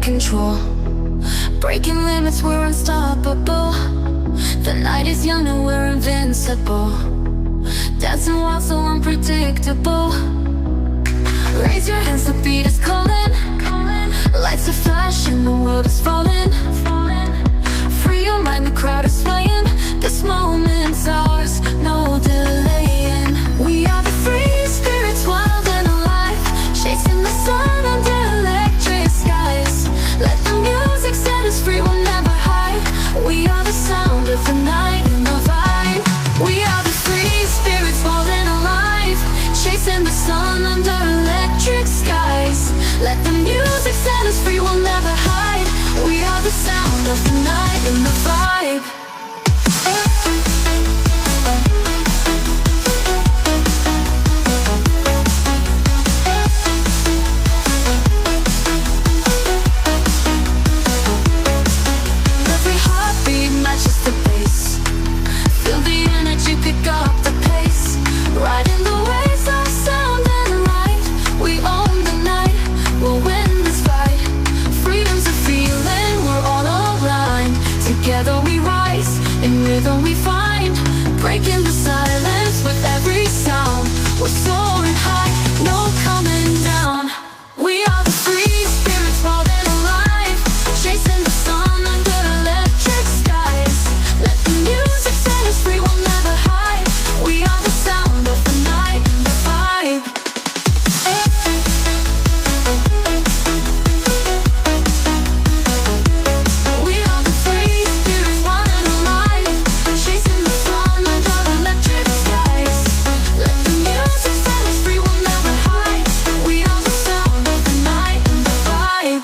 control. Breaking limits, we're unstoppable. The night is young and we're invincible. Dancing wild so unpredictable. Raise your hands, the beat is calling. Lights are flashing, the world is falling. Free your mind, the crowd is swaying. This moment's ours, no delaying. We are the free spirits, wild and alive, chasing the sun under electric skies. Let the music set us free, we'll never hide. We are the sound of the night and the vibe. We are the free spirits, wild and alive, chasing the sun under electric skies. Let the music set us free, we'll never hide. We are the sound of the night and the vibe. Every heartbeat matches the bass. Feel the energy, pick up the pace. Riding the waves of sound and light. We own the night, we'll win this fight. Freedom's a feeling, we're all aligned. Together we rise, in rhythm we find. Breaking the silence with every sound. We're soaring high, no coming down. We are the free spirits, wild and alive, chasing the sun under electric skies. Let the music set us free, we'll never hide. We are the sound of the night and the vibe. We are the free spirits, wild and alive, chasing the sun under electric skies. Let the music set us free, we'll never hide. We are the sound of the night and the vibe.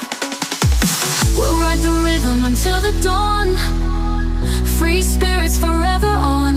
We'll ride the rhythm until the dawn. Free spirits forever on.